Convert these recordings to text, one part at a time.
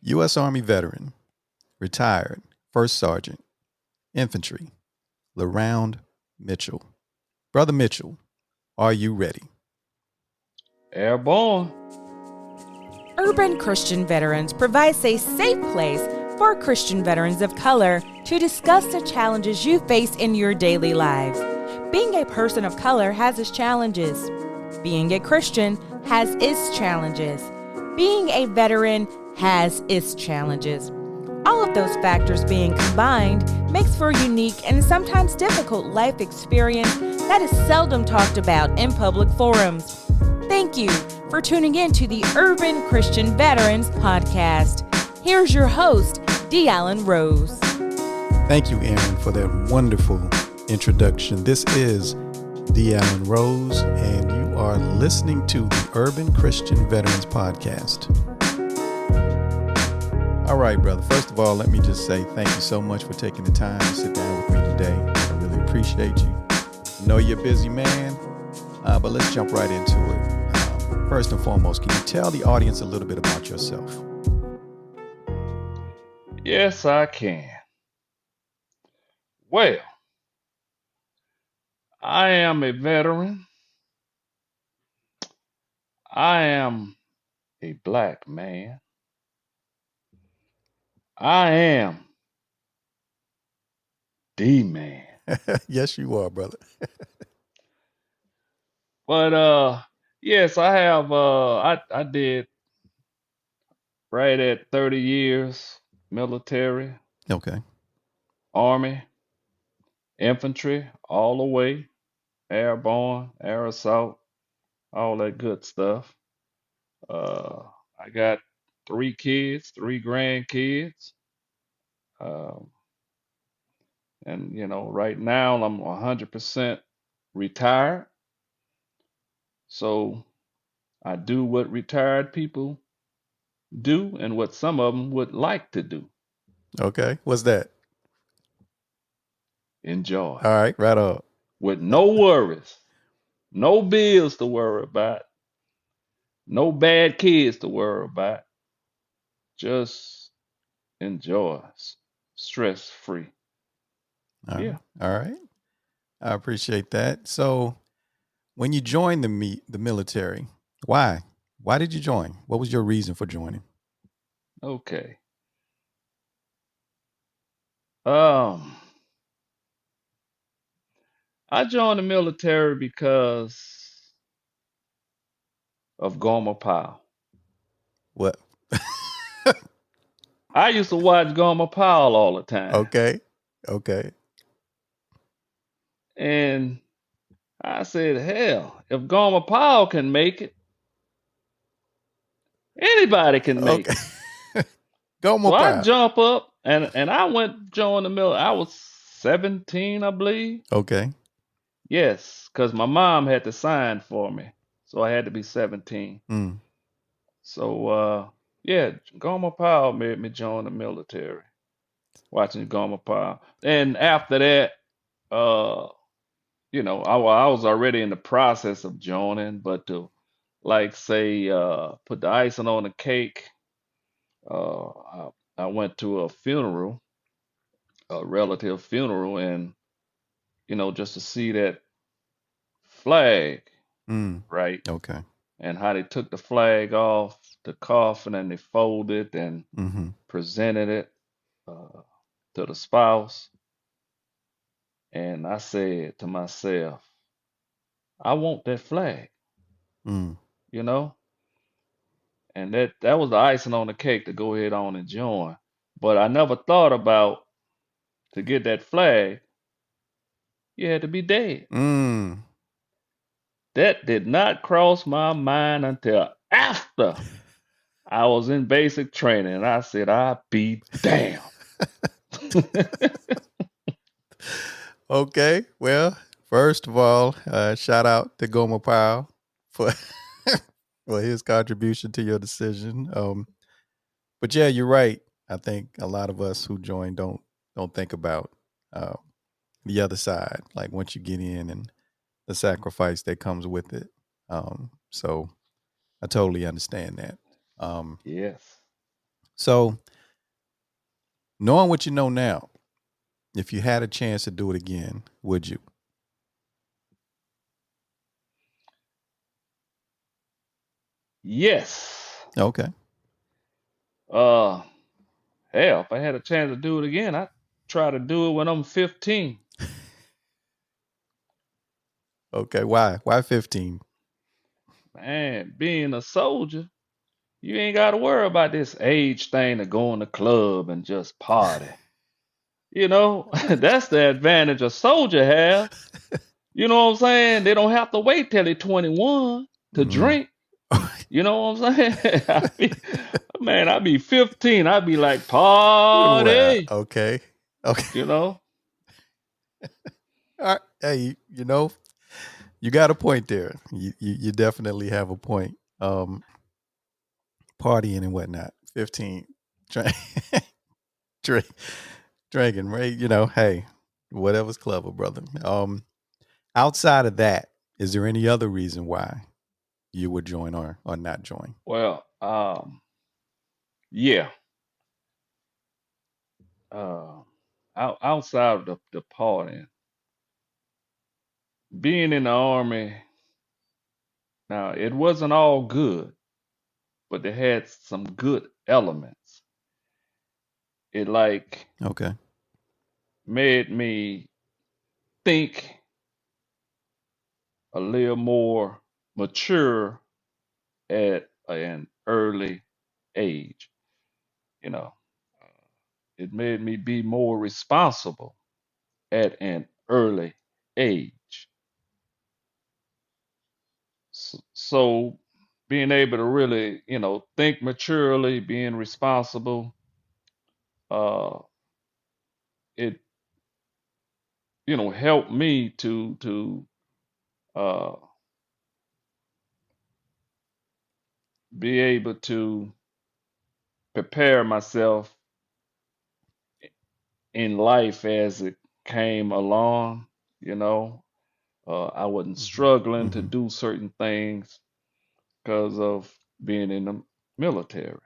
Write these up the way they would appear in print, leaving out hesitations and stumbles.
U.S. Army veteran, retired, First Sergeant, Infantry, Leround Mitchell. Brother Mitchell, are you ready? Airborne. Urban Christian Veterans provides a safe place for Christian veterans of color to discuss the challenges you face in your daily lives. Being a person of color has its challenges. Being a Christian has its challenges. Being a veteran has its challenges. All of those factors being combined makes for a unique and sometimes difficult life experience that is seldom talked about in public forums. Thank you for tuning in to the Urban Christian Veterans Podcast. Here's your host, D. Allen Rose. Thank you, Aaron, for that wonderful introduction. This is D. Allen Rose, and you are listening to the Urban Christian Veterans Podcast. All right, brother. First of all, let me just say thank you so much for taking the time to sit down with me today. I really appreciate you. I know you're a busy man, but let's jump right into it. First and foremost, can you tell the audience a little bit about yourself? Yes, I can. Well, I am a veteran. I am a black man. I am the man. Yes, you are, brother. But yes, I have I did right at 30 years military, Okay. army, infantry, all the way, airborne, air assault, all that good stuff. I got 3 kids, 3 grandkids. Um, and right now I'm 100% retired. So I do what retired people do and what some of them would like to do. Okay. What's that? Enjoy. All right. Right on. With no worries, no bills to worry about, no bad kids to worry about. Just enjoy. Stress free. Yeah. All right. I appreciate that. So when you joined the military, why? Why did you join? What was your reason for joining? Okay. Um, I joined the military because of Gomer Pyle. What? I used to watch Gomer Pyle all the time. Okay. Okay. And I said, hell, if Gomer Pyle can make it, anybody can make Okay. it. Gomer So I Pyle. jump up and I went join the military. I was 17, I believe. Okay. Yes, because my mom had to sign for me. So I had to be 17. Mm. So yeah, Gomer Pyle made me join the military. Watching Gomer Pyle. And after that, uh, I was already in the process of joining, but to like say put the icing on the cake, I went to a funeral, a relative funeral, and just to see that flag, Mm. right? Okay. And how they took the flag off the coffin and they folded and Mm-hmm. presented it uh, to the spouse. And I said to myself, I want that flag, Mm. you know? And that was the icing on the cake to go ahead on and join. But I never thought about to get that flag, you had to be dead. Mm. That did not cross my mind until after I was in basic training. And I said, I'll be damned. Okay. Well, first of all, shout out to Gomer Pyle for for his contribution to your decision. But yeah, you're right. I think a lot of us who join don't think about uh, the other side. Like once you get in and the sacrifice that comes with it. So I totally understand that. Yes. So knowing what you know now, if you had a chance to do it again, would you? Yes. Okay. Uh, Hell, if I had a chance to do it again, I'd try to do it when I'm 15. Okay. Why? Why 15? Man, being a soldier, you ain't got to worry about this age thing to go in the club and just party. You know, that's the advantage a soldier have. You know what I'm saying? They don't have to wait till they're 21 to Mm. drink. You know what I'm saying? Man, I'd be 15. I'd be like, Well, party. okay. Okay. You know? All right. Hey, you got a point there. You definitely have a point. Partying and whatnot. 15. Drink, drink, drinking, right? Hey, whatever's clever, brother. Outside of that, is there any other reason why you would join or not join? Well, yeah. Uh, outside of the partying, being in the army, now it wasn't all good, but it had some good elements. It like Okay. made me think a little more mature at an early age. You know, it made me be more responsible at an early age. So being able to really, think maturely, being responsible, uh, it, helped me to uh, be able to prepare myself in life as it came along. You know, I wasn't Mm-hmm. struggling to Mm-hmm. do certain things because of being in the military.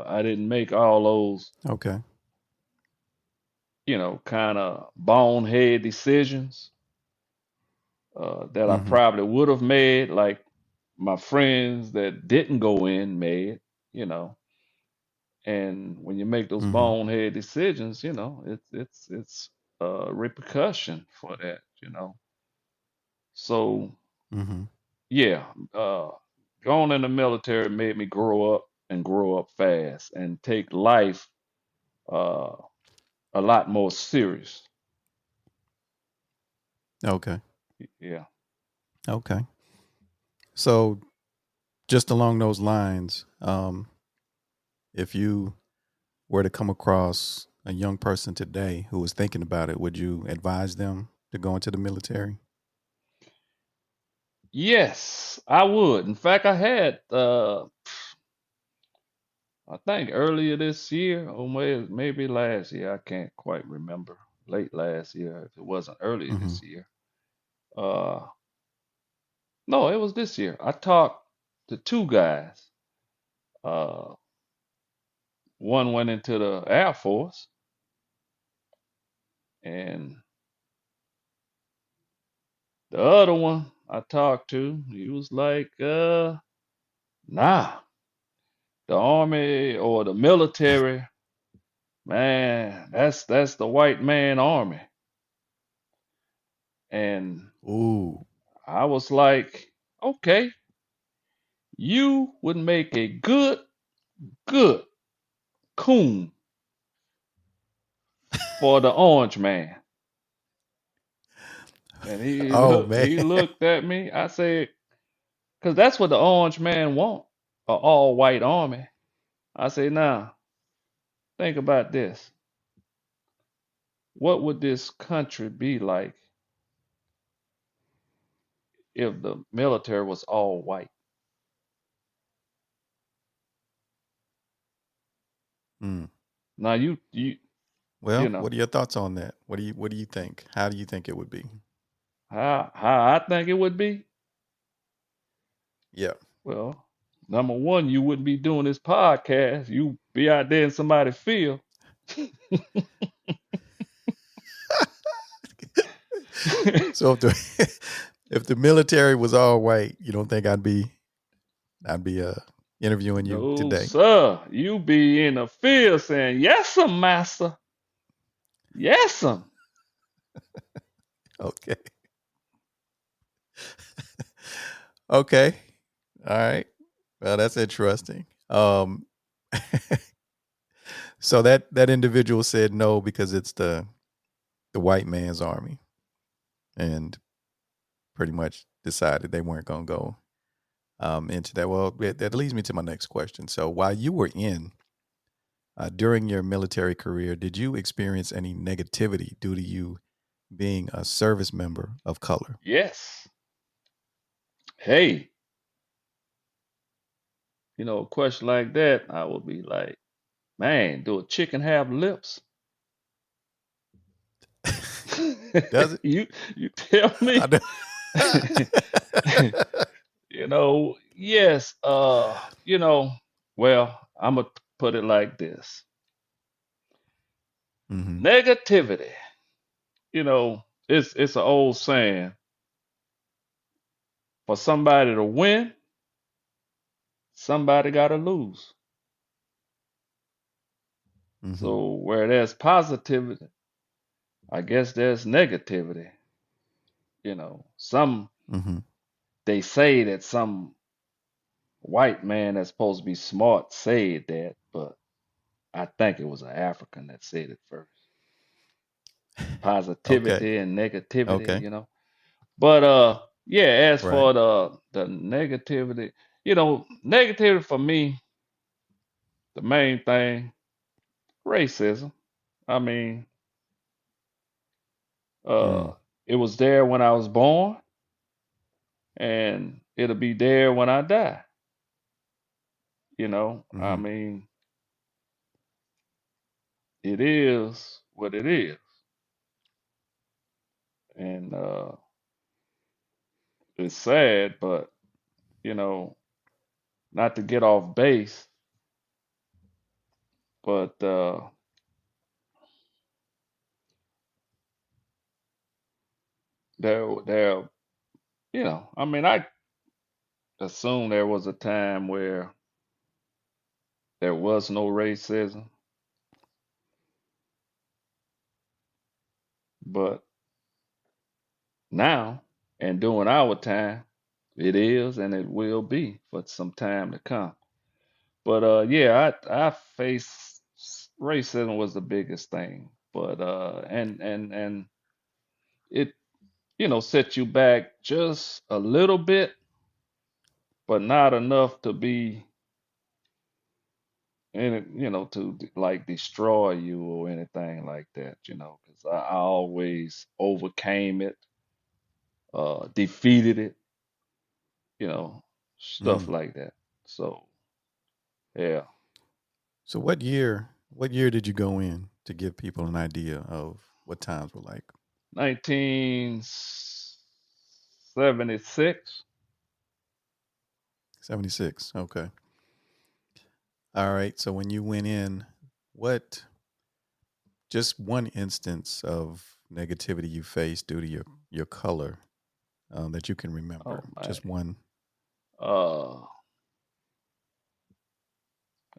I didn't make all those, Okay. kind of bonehead decisions that I Mm-hmm. probably would have made, like my friends that didn't go in made, you know. And when you make those Mm-hmm. bonehead decisions, it's repercussion for that, So Mm-hmm. yeah, going in the military made me grow up and grow up fast and take life uh, a lot more serious. Okay. Yeah. Okay. So just along those lines, if you were to come across a young person today who was thinking about it, would you advise them to go into the military? Yes, I would. In fact, I had I think earlier this year or maybe last year, I can't quite remember. Late last year, if it wasn't earlier Mm-hmm. this year. Uh, no, it was this year. I talked to two guys. Uh, One went into the Air Force, and the other one I talked to, he was like, nah, the Army or the military, man, that's the white man army. And Ooh. I was like, okay, you would make a good coon for the orange man. And he Oh looked man. he looked at me. I said, because that's what the orange man want, a all white army. I say, now, think about this. What would this country be like if the military was all white? Mm. Now you Well, know, what are your thoughts on that? What do you think? How do you think it would be? How I think it would be? Yeah. Well, number one, you wouldn't be doing this podcast. You be out there in somebody's field. So if the if the military was all white, you don't think I'd be interviewing you No, today? sir. You be in the field saying, "Yes, sir, master. Yes, sir." Okay. Okay. All right. Well, that's interesting. So that individual said no because it's the white man's army, and pretty much decided they weren't going to go into that. Well, that leads me to my next question. So while you were during your military career, did you experience any negativity due to you being a service member of color? Yes. Hey, a question like that, I would be like, man, do a chicken have lips? Does it? You tell I me. don't. Yes, well, I'm gonna put it like this. Hmm. Negativity, it's an old saying, for somebody to win, somebody gotta lose. Hmm. So where there's positivity, I guess there's negativity. Some Hmm. they say that some white man that's supposed to be smart said that, but I think it was an African that said it first. Okay. Positivity and negativity, Okay. But yeah, as Right. for the negativity, negativity for me, the main thing, racism. I mean, uh, Mm. it was there when I was born, and it'll be there when I die. I Hmm. mean, it is what it is, and it's sad, but you know, not to get off base, but there, I mean, I assume there was a time where there was no racism, but now and during our time, it is and it will be for some time to come. But yeah, I faced racism was the biggest thing, but and it set you back just a little bit, but not enough to be in it, to like destroy you or anything like that, because I always overcame it, defeated it, you know, stuff Mm. like that. So yeah, So what year did you go in to give people an idea of what times were like? 1976. 76. Okay. All right. So when you went in, what just one instance of negativity you faced due to your color that you can remember? Oh man. Just one. Uh,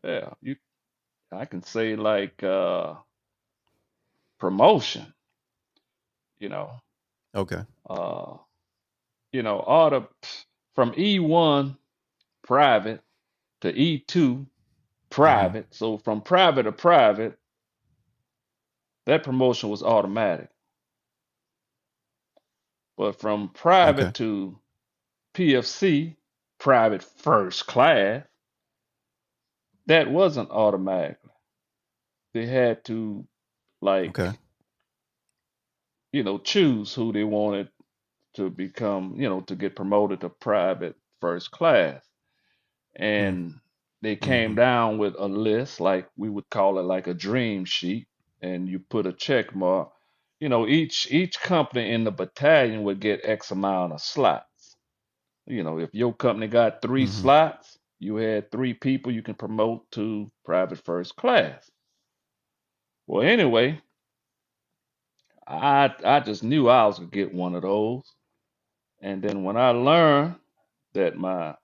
yeah, I can say like promotion, you know, Okay. uh, all the from E1 private to E2 Hmm. private. So from private to private, that promotion was automatic. But from Okay. private to PFC, private first class, that wasn't automatic. They had to Okay. like, choose who they wanted to become, to get promoted to private first class. Mm. And they came Hmm. down with a list, like we would call it like a dream sheet, and you put a check mark. each company in the battalion would get X amount of slots. If your company got 3 Mm-hmm. slots, you had 3 people you can promote to private first class. Well, anyway, I just knew I was gonna get one of those. And then when I learned that my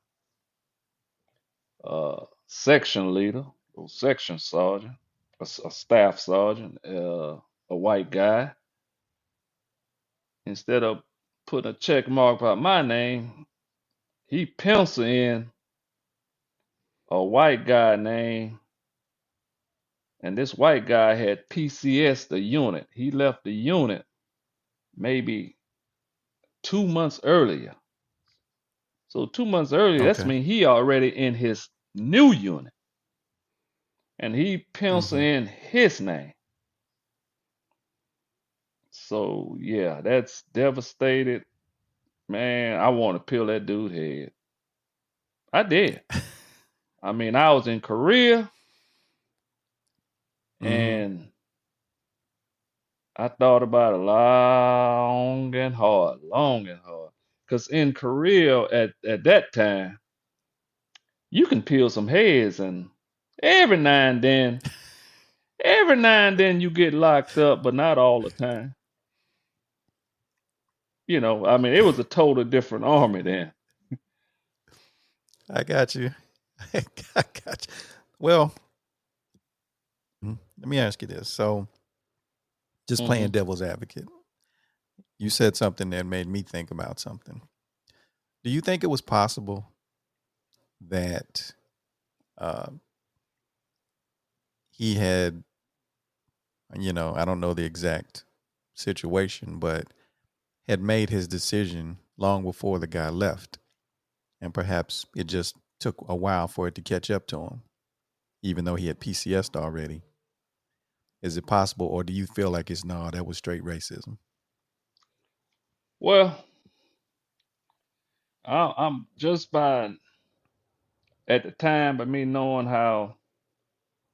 section leader, or section sergeant, a staff sergeant, a white guy, instead of putting a check mark by my name, he penciled in a white guy name, and this white guy had PCS the unit. He left the unit maybe 2 months earlier. So 2 months earlier, that's Okay. mean he already in his new unit, and he penciled Mm-hmm. in his name. So yeah, that's devastated, man. I want to peel that dude head. I did. I mean, I was in Korea, Mm-hmm. and I thought about it long and hard, long and hard. Because in Korea at that time, you can peel some heads, and every now and then, every now and then you get locked up, but not all the time. I mean, it was a total different army then. I got you. I got you. Well, let me ask you this. So, just playing Hmm. devil's advocate, you said something that made me think about something. Do you think it was possible that uh, he had, I don't know the exact situation, but had made his decision long before the guy left, and perhaps it just took a while for it to catch up to him, even though he had PCS'd already? Is it possible, or do you feel like it's no, that was straight racism? Well, I'm just by at the time, by me knowing how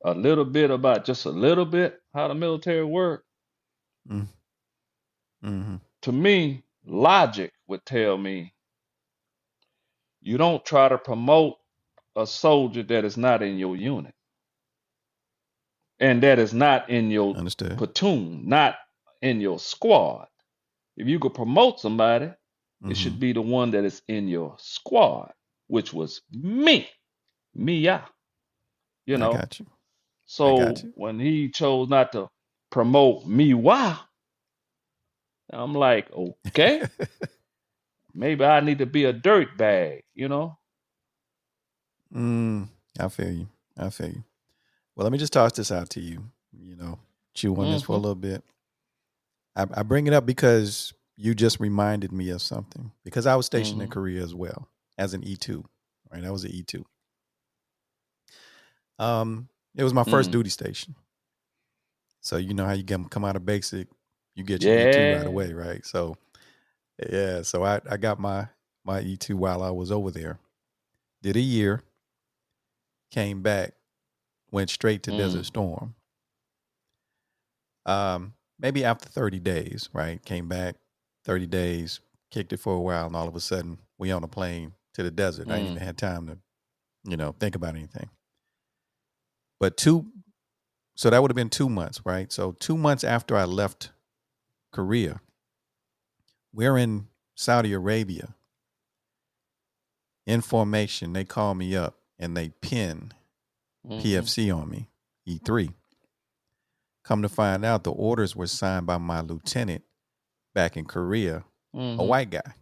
a little bit about just a little bit how the military work, Mm-hmm. to me, logic would tell me you don't try to promote a soldier that is not in your unit and that is not in your Understood. platoon, not in your squad. If you could promote somebody, it Mm-hmm. should be the one that is in your squad, which was me, yeah, you I know. got you. I got So you. when he chose not to promote me, why? I'm like, okay, maybe I need to be a dirt bag. mm, I feel you. I feel you. Well, let me just toss this out to you. Chew on this for a Hmm. little bit. I bring it up because you just reminded me of something. Because I was stationed in Hmm. Korea as well as an E2. Right, I was an E2. It was my first Mm. duty station. So you know how you come out of basic, you get your E2 right Yeah. away, right? So yeah, so I got my E2 while I was over there. Did a year, came back, went straight to Desert Mm. Storm. Maybe after 30 days, right? Came back, 30 days, kicked it for a while, and all of a sudden we on a plane to the desert. I ain't even Mm. had time to, think about anything. But so that would have been 2 months, right? So 2 months after I left Korea, we're in Saudi Arabia. In formation, they call me up and they pin Hmm. PFC on me, E3. Come to find out, the orders were signed by my lieutenant back in Korea, a Hmm. white guy.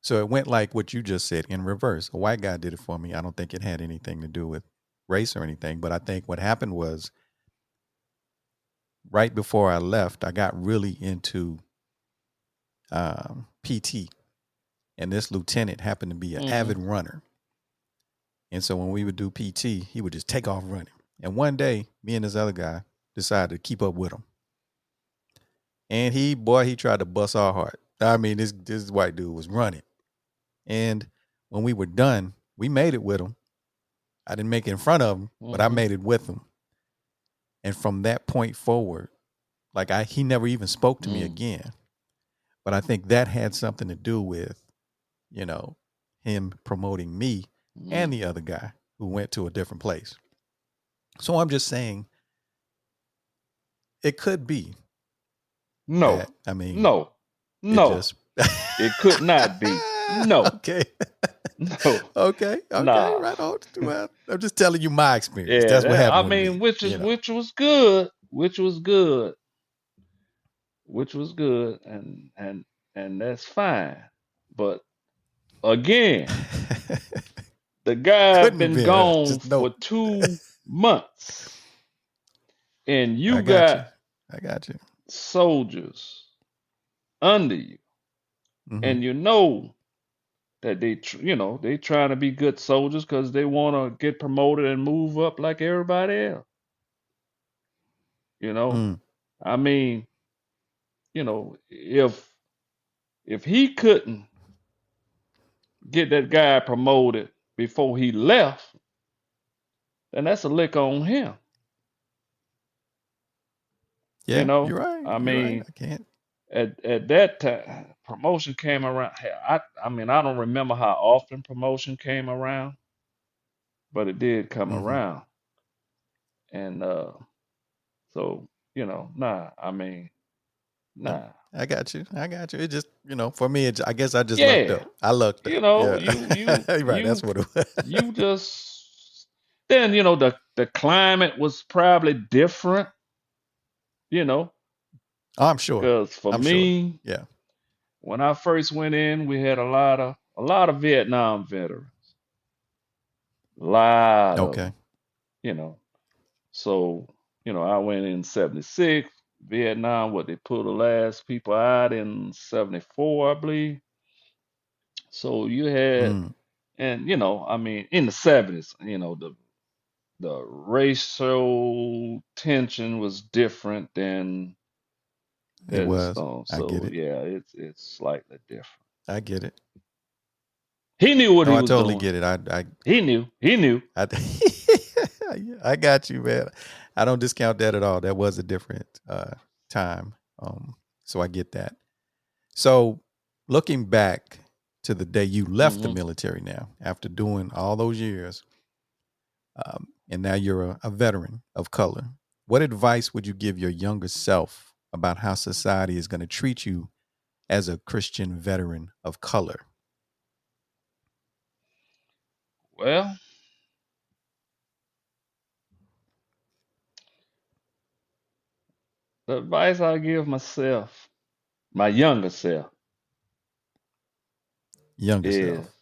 So it went like what you just said in reverse. A white guy did it for me. I don't think it had anything to do with race or anything, but I think what happened was right before I left, I got really into PT, and this lieutenant happened to be an Hmm. avid runner. And so when we would do PT, he would just take off running. And one day, me and this other guy decided to keep up with him. And he tried to bust our heart. I mean, this white dude was running. And when we were done, we made it with him. I didn't make it in front of him, but I Hmm. made it with him. And from that point forward, Like he never even spoke to me Mm, again. But I think that had something to do with, you know, him promoting me and mm. the other guy who went to a different place. So I'm just saying it could be No, that, I mean, no, it no. just It could not be. No, okay. no, Okay, nah. right on. Well, I'm just telling you my experience. Yeah, That's what I happened with mean, me, you know. which was good, which was good, which was good, and that's fine. But again, the guy Couldn't have been been. gone Just no. for 2 months, and you I got got you. I got you. soldiers under you, Mm-hmm. and you know that they trying to be good soldiers because they want to get promoted and move up like everybody else. You know, Mm. I mean, if he couldn't get that guy promoted before he left, then that's a lick on him. You Yeah, you're know, right. I You're right. mean, I can't. at that time, promotion came around. Hell, I mean, I don't remember how often promotion came around, but it did come Mm-hmm. around, and so nah. I mean, No, nah. I got you. I got you. It just, for me, I guess I just lucked Yeah, up. I lucked up. Yeah. Right. That's you what it was. you just then the climate was probably different, you know, Oh, I'm sure. because for I'm sure. me, Yeah. when I first went in, we had a lot of Vietnam veterans, a lot of Okay. them, you know. So I went in '76, Vietnam. What they put the last people out in '74, I believe. So you had, Mm. and I mean, in the '70s, the racial tension was different It than was. Stone. I get So it. yeah, it's slightly different. I get it. He knew what No, he I was totally doing. get it. He knew. He knew. I, I got you, man. I don't discount that at all. That was a different time. So I get that. So looking back to the day you left the Hmm. military now, after doing all those years, and now you're a veteran of color, what advice would you give your younger self about how society is going to treat you as a Christian veteran of color? Well, the advice I give myself, my younger self, Younger is self.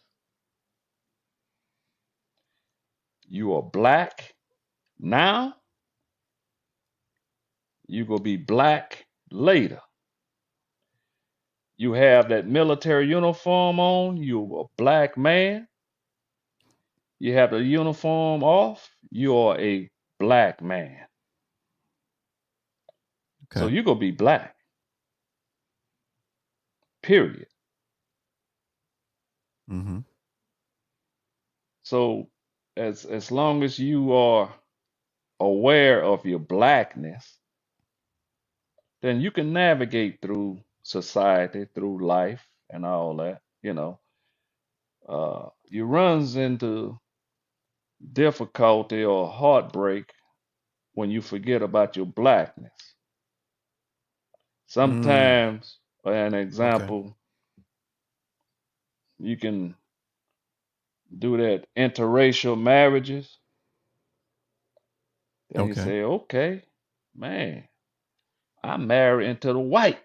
you are black now, you gonna be black later. You have that military uniform on, you're a black man. You have the uniform off, you're a black man. So Okay. you're gonna be black, period. Mm-hmm. So as long as you are aware of your blackness, then you can navigate through society, through life, and all that. You runs into difficulty or heartbreak when you forget about your blackness. Mm. Sometimes, for an Okay. example, you can do that interracial marriages. Then you Okay. say, okay, man, I'm married into the white.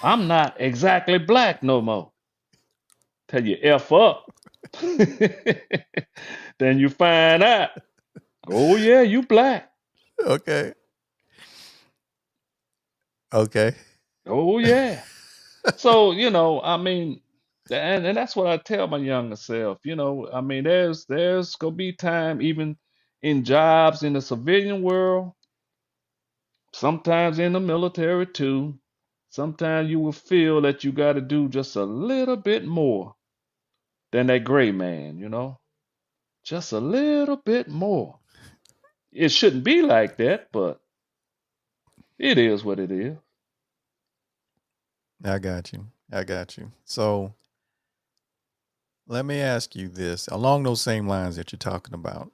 I'm not exactly black no more. Tell you F up. Then you find out, oh yeah, you black. Okay. Okay. Oh yeah. So, I mean, and that's what I tell my younger self. I mean, there's gonna be time even in jobs in the civilian world, sometimes in the military too. Sometimes you will feel that you got to do just a little bit more than that gray man. Just a little bit more. It shouldn't be like that, but it is what it is. I got you. So let me ask you this along those same lines that you're talking about,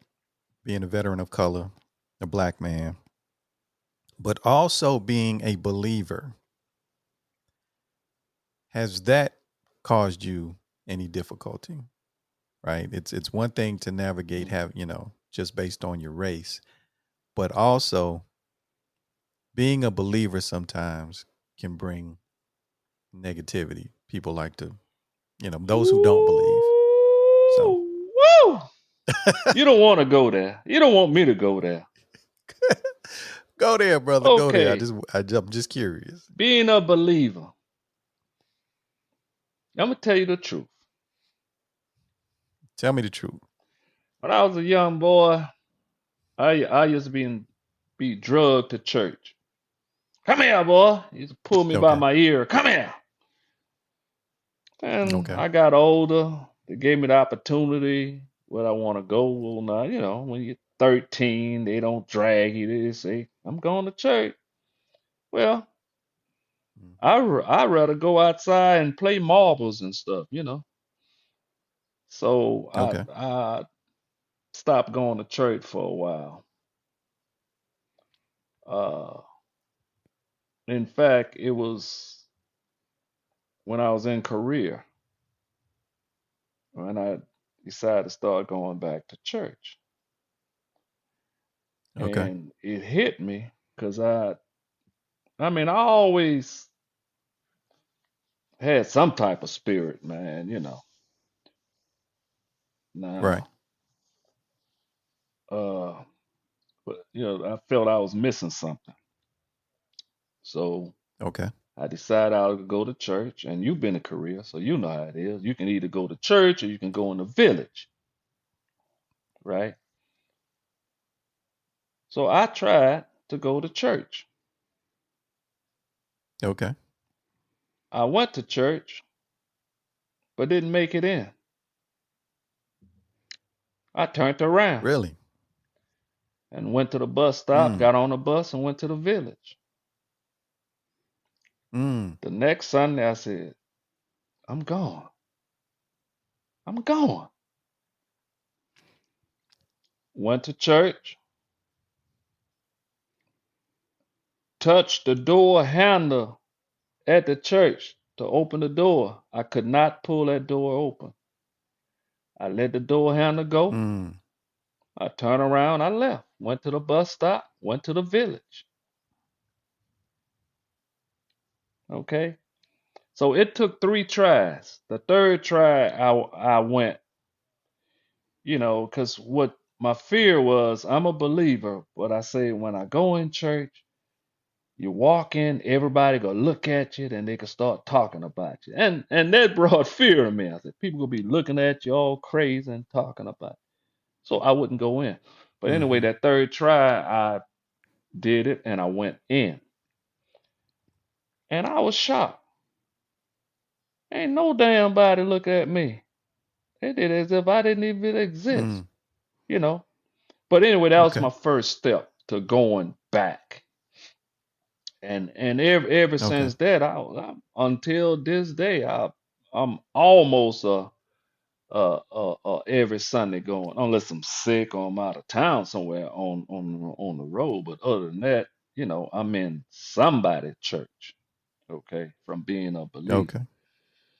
being a veteran of color, a black man, but also being a believer. Has that caused you any difficulty? Right? It's one thing to navigate, just based on your race, but also being a believer sometimes can bring negativity. People like to, those who don't believe. So Woo! You don't want to go there. You don't want me to go there. go there, brother. Go there. Okay. I'm just curious. Being a believer. I'm gonna tell you the truth. Tell me the truth. When I was a young boy, I used to be drugged to church. Come here, boy. He used to pull me by Okay. my ear. Come here. And Okay. I got older. They gave me the opportunity where I want to go. Well, now, when you're 13, they don't drag you. They just say, I'm going to church. Well, I'd rather go outside and play marbles and stuff. So Okay. I stopped going to church for a while. Uh, in fact, it was when I was in Korea when I decided to start going back to church. Okay. And it hit me because I always had some type of spirit, man. Right. Now, but I felt I was missing something. So Okay. I decided I would go to church, and you've been to Korea, so you know how it is. You can either go to church or you can go in the village, right? So I tried to go to church. Okay. I went to church, but didn't make it in. I turned around Really? and went to the bus stop, Mm. got on the bus, and went to the village. Mm. The next Sunday, I said, I'm gone. I'm gone. Went to church, touched the door handle at the church to open the door. I could not pull that door open. I let the door handle go. Mm. I turned around, I left. Went to the bus stop, went to the village. Okay? So it took 3 tries. The third try, I went, because what my fear was, I'm a believer, but I say when I go in church, you walk in, everybody gonna look at you, then they can start talking about you. And that brought fear to me. I said, people gonna be looking at you all crazy and talking about you. So I wouldn't go in. But anyway, Mm-hmm. that third try, I did it and I went in. And I was shocked. Ain't no damn body look at me. They did as if I didn't even exist, Mm. you know. But anyway, that was Okay. my first step to going back. And ever Okay. since that, until this day, I'm almost every Sunday going, unless I'm sick or I'm out of town somewhere on the road. But other than that, I'm in somebody's church, okay, from being a believer. Okay.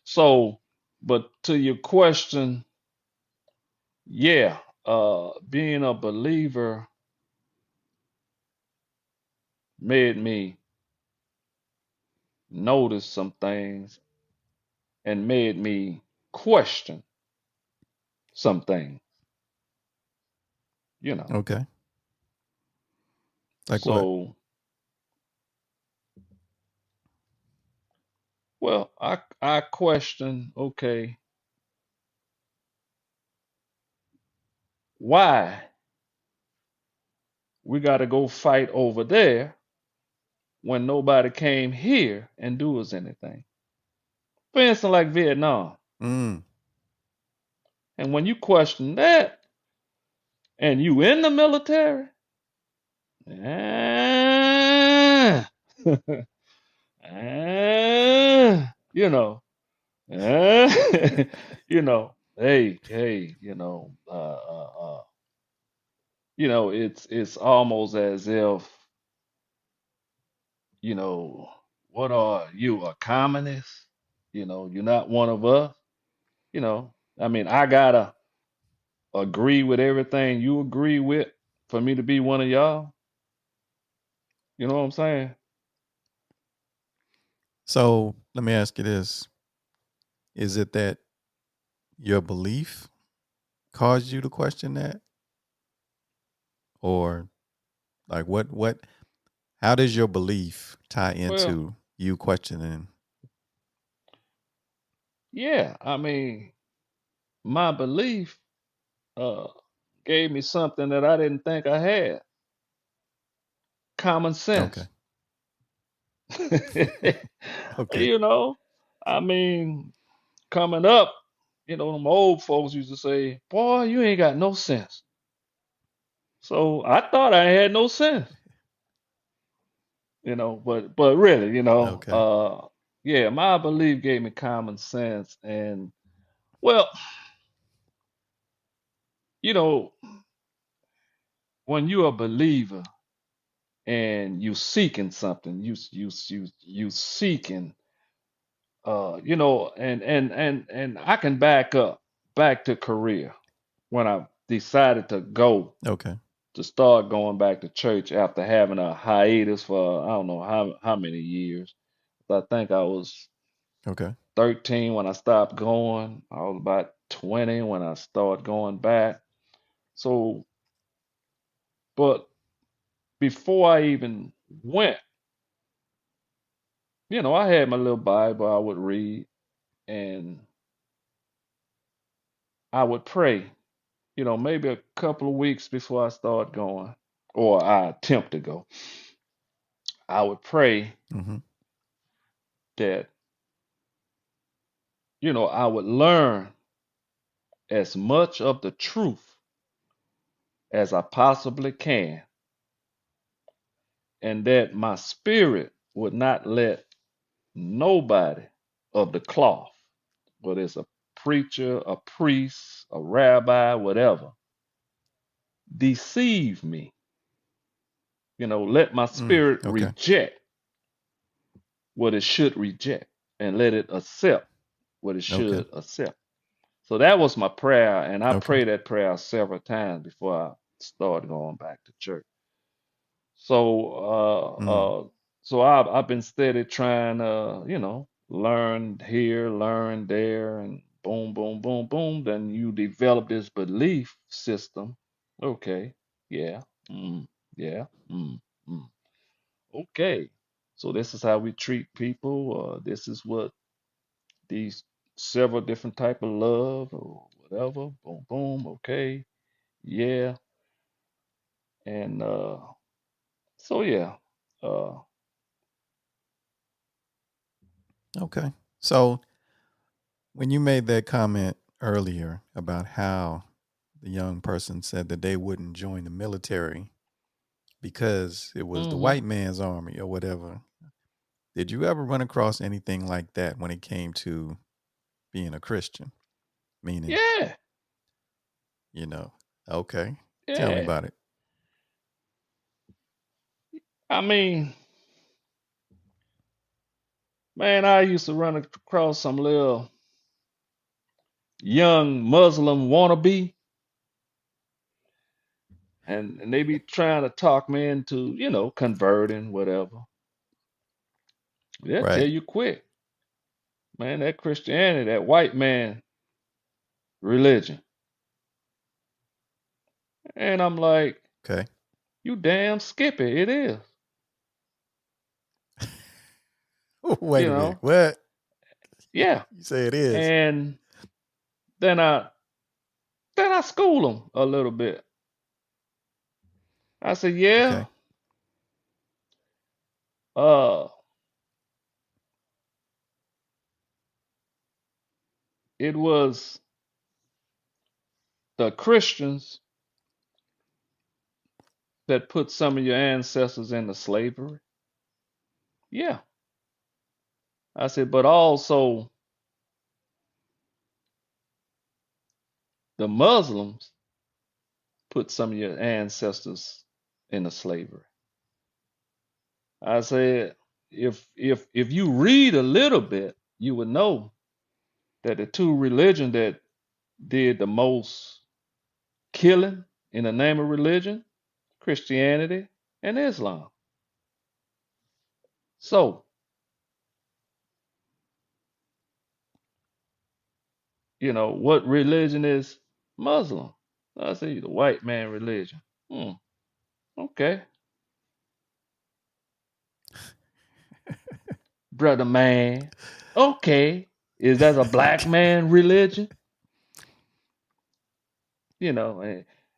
So, but to your question, yeah, being a believer made me notice some things and made me question some things, you know. Okay. Like what? So, well, I question, okay, why we got to go fight over there when nobody came here and do us anything? For instance, like Vietnam. Mm. And when you question that and you in the military, You know, eh, hey, it's almost as if, you know, what are you, a communist? You're not one of us. I mean, I gotta agree with everything you agree with for me to be one of y'all. You know what I'm saying? So let me ask you this: is it that your belief caused you to question that, or like what? How does your belief tie Well, into you questioning? yeah, I mean, my belief uh gave me something that I didn't think I had. Common Okay, sense. okay, You know, I mean, coming up, them old folks used to say, "Boy, you ain't got no sense." So I thought I had no sense, but really, okay, yeah, my belief gave me common sense. And well, you know, when you're a believer and you seeking something, you seeking, and I can back to Korea when I decided okay, to start going back to church after having a hiatus for I don't know how many years. I think I was okay, 13 when I stopped going. I was about 20 when I started going back. So, but before I even went, I had my little Bible I would read and I would pray, maybe a couple of weeks before I start going or I attempt to go. I would pray mm-hmm. that, I would learn as much of the truth as I possibly can, and that my spirit would not let nobody of the cloth, whether it's a preacher, a priest, a rabbi, whatever, deceive me. Let my spirit Okay, reject what it should reject and let it accept what it okay, should accept. So that was my prayer, and I okay, prayed that prayer several times before I started going back to church. So, mm, I've been steady trying to, learn here, learn there, and boom, boom, boom, boom. Then you develop this belief system. Okay, yeah, mm, yeah, mm, mm. Okay. So this is how we treat people. This is what these several different type of love or whatever. Boom, boom. Okay, yeah, and so yeah. Uh, okay. So when you made that comment earlier about how the young person said that they wouldn't join the military because it was the mhm. white man's army or whatever, did you ever run across anything like that when it came to being a Christian? Meaning, Yeah, you know, okay, tell me yeah. about it. I mean, man, I used to run across some little young Muslim wannabe, and they be trying to talk me into, converting, whatever. They'll tell Right. you quick, man, that Christianity, that white man religion. And I'm like, Okay. you damn skippy, it is, Wait you a minute. know? What? Yeah. You say it is? And then I school them a little bit. I said, yeah, Okay. uh, it was the Christians that put some of your ancestors into slavery. Yeah. I said, but also the Muslims put some of your ancestors into slavery. I said, if you read a little bit, you would know that the two religions that did the most killing in the name of religion, Christianity and Islam. So, what religion is Muslim? I say the white man religion. Hmm, okay. Brother man. Okay. Is that a black man religion?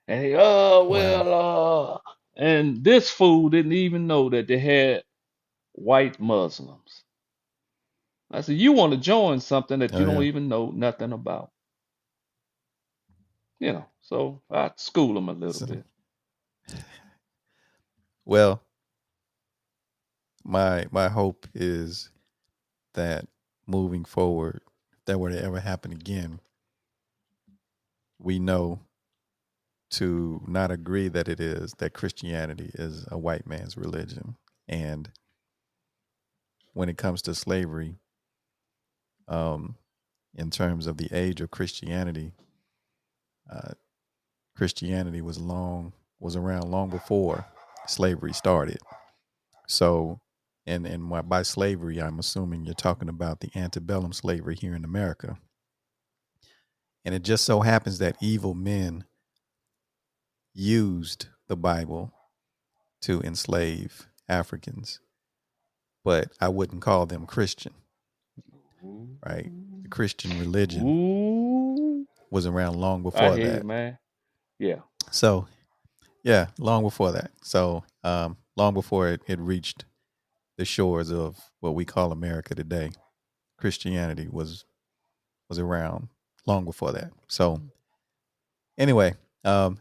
And he, oh Wow. well, and this fool didn't even know that they had white Muslims. I said, you want to join something that Oh you don't yeah. even know nothing about, So I school them a little So, bit. well, my hope is that moving forward, if that were to ever happen again, we know to not agree that Christianity is a white man's religion. And when it comes to slavery, um, in terms of the age of Christianity, uh, Christianity was around long before slavery started. So, and by slavery, I'm assuming you're talking about the antebellum slavery here in America. And it just so happens that evil men used the Bible to enslave Africans, but I wouldn't call them Christian, right? Ooh, The Christian religion ooh, was around long I before hear you, that. man. Yeah. So, yeah, long before that. So, long before it reached the shores of what we call America today, Christianity was around long before that. So, anyway,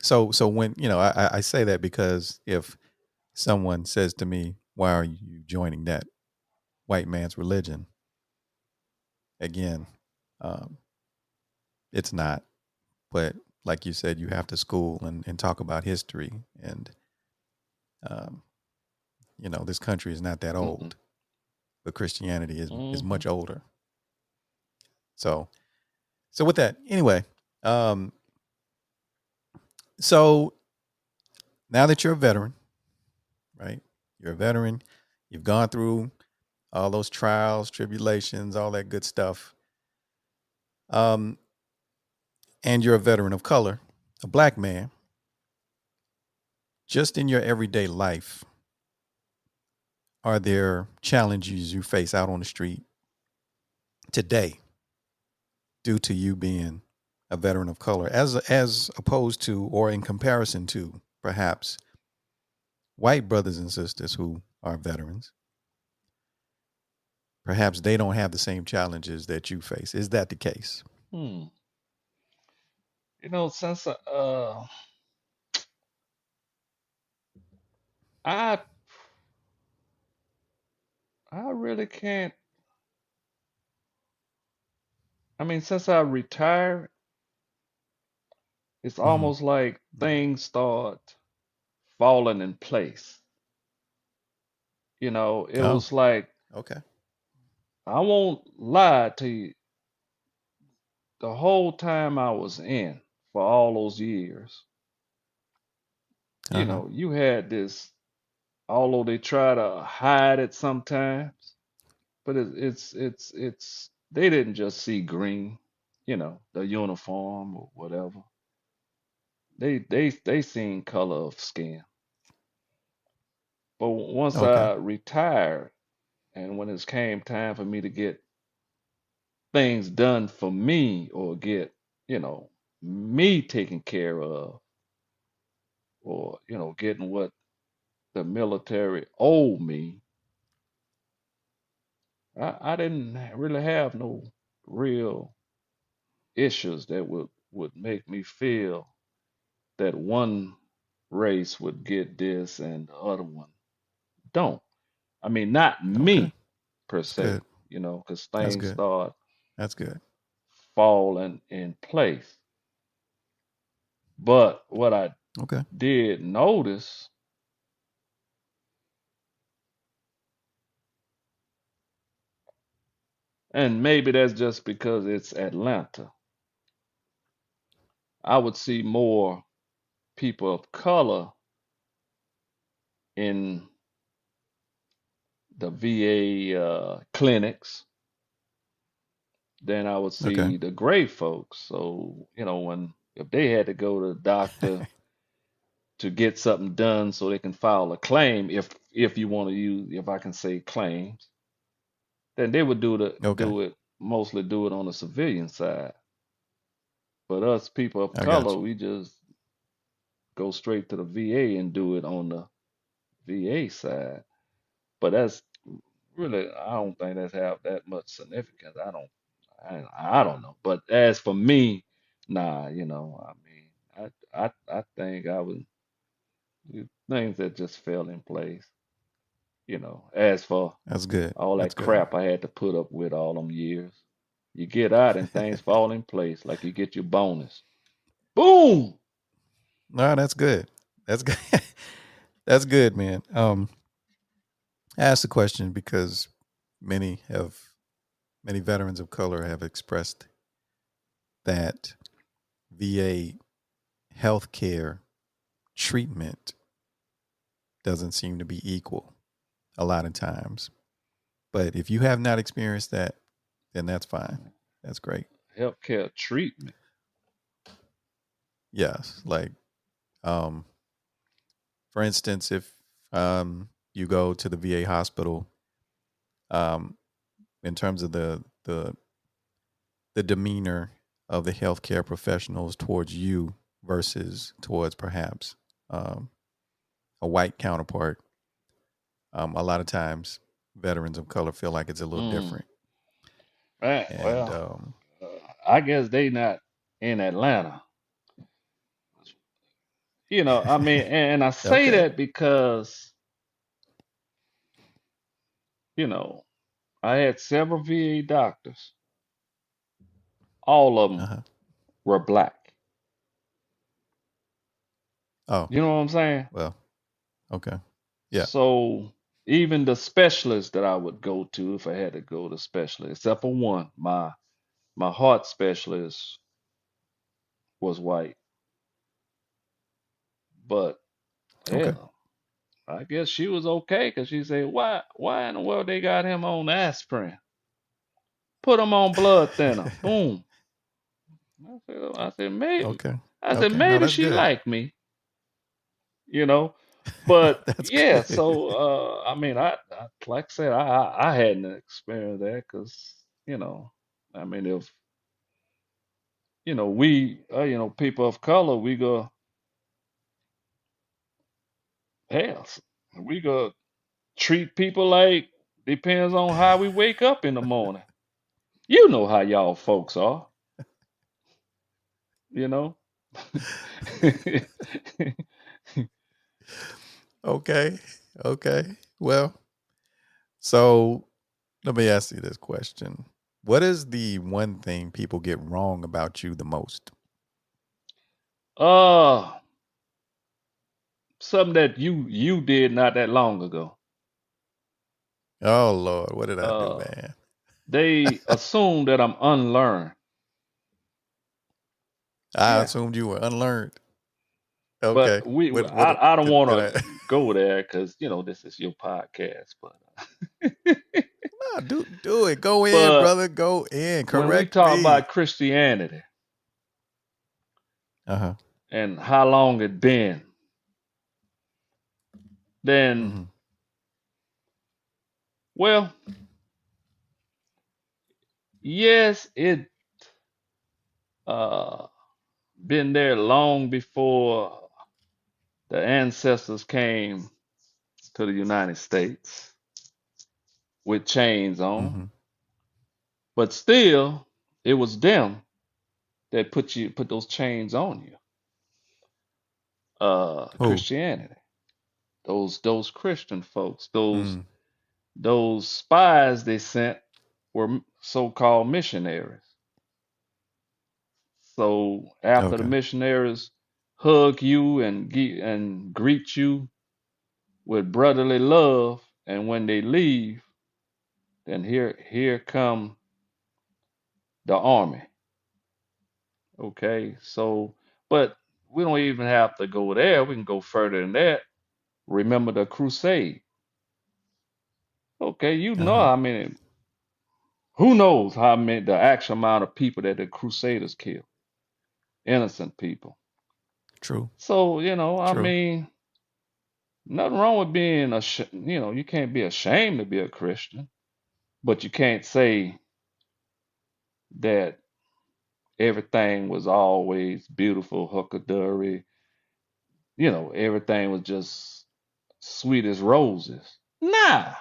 so when I say that because if someone says to me, "Why are you joining that white man's religion?" Again, um, it's not. But like you said, you have to school and talk about history, and um, this country is not that Mm-mm. old, but Christianity is Mm-hmm. much older. So with that, anyway, um, so now that you're a veteran, right? You're a veteran. You've gone through all those trials, tribulations, all that good stuff. Um, and you're a veteran of color, a black man. Just in your everyday life, are there challenges you face out on the street today due to you being a veteran of color, as opposed to or in comparison to perhaps white brothers and sisters who are veterans? Perhaps they don't have the same challenges that you face. Is that the case? Hmm. Since I I really can't. I mean, since I retired, it's Mm-hmm. almost like things start falling in place. It Oh, was like, okay. I won't lie to you, the whole time I was in for all those years, Uh huh. you had this, although they try to hide it sometimes, but they didn't just see green, the uniform or whatever. They seen color of skin. But once Okay. I retired and when it came time for me to get things done for me or get, you know, me taken care of or, getting what the military owed me, I didn't really have no real issues that would make me feel that one race would get this and the other one don't. I mean, not Okay. me per That's good. se, because That's things good. start That's good. falling in place. But what I Okay. did notice, and maybe that's just because it's Atlanta, I would see more people of color in the VA clinics than I would Okay. see the gray folks. So, when if they had to go to the doctor to get something done so they can file a claim, if you want to use, if I can say claims, then they would Okay. do it mostly do it on the civilian side. But us people of I got color, you. we just go straight to the VA and do it on the VA side. But that's really, I don't think that's have that much significance. I don't know. But as for me, nah, I mean, I think I would things that just fell in place. As for That's good. all That's that good. crap I had to put up with all them years, you get out and things fall in place, like you get your bonus. Boom. No, that's good. That's good. That's good, man. I asked the question because many have many veterans of color have expressed that VA healthcare treatment doesn't seem to be equal a lot of times. But if you have not experienced that, then that's fine. That's great. Healthcare treatment. Yes. Like, um, for instance, if you go to the VA hospital, um, in terms of the demeanor of the healthcare professionals towards you versus towards perhaps um, a white counterpart, a lot of times veterans of color feel like it's a little Mm. different. Right. And Well, uh, I guess they not in Atlanta. I mean, and I say okay. that because, you know, I had several VA doctors. All of them Uh-huh. were black. Oh, You know what I'm saying? well, okay. Yeah. So even the specialist that I would go to, if I had to go to specialist, except for one, my heart specialist was white. But Okay. hell, I guess she was okay because she said, why in the world they got him on aspirin? Put him on blood thinner. Boom. I said, maybe. Okay. I said, Okay. No, maybe that's she good. liked me, you know. But That's yeah, good. so I mean, I like I said, I hadn't experienced that because, I mean, if we people of color, we go hell, we go treat people like depends on how we wake up in the morning. You know how y'all folks are, you know. Okay. Okay. Well, so let me ask you this question. What is the one thing people get wrong about you the most? uh, something that you did not that long ago. Oh Lord, what did I do, Uh, man? they assume that I'm unlearned. I Yeah, assumed you were unlearned. Okay. but What I don't want did to I go there because this is your podcast. But No, do it. Go in, but brother. Go in. when we Correct talk me. about Christianity Uh-huh. and how long it been, then Mm-hmm. well, yes, it uh been there long before the ancestors came to the United States with chains on, Mm-hmm. but still, it was them that put those chains on you. Who? Christianity, those Christian folks, those Mm. those spies they sent were so-called missionaries. So after the Okay. missionaries hug you and greet you with brotherly love, and when they leave, then here come the army. Okay, so but we don't even have to go there. We can go further than that. Remember the crusade. Okay, you know, Uh-huh. I mean, who knows how many the actual amount of people that the crusaders killed, innocent people. True. So, I True. mean, nothing wrong with being you can't be ashamed to be a Christian, but you can't say that everything was always beautiful, huckleberry, everything was just sweet as roses. Nah,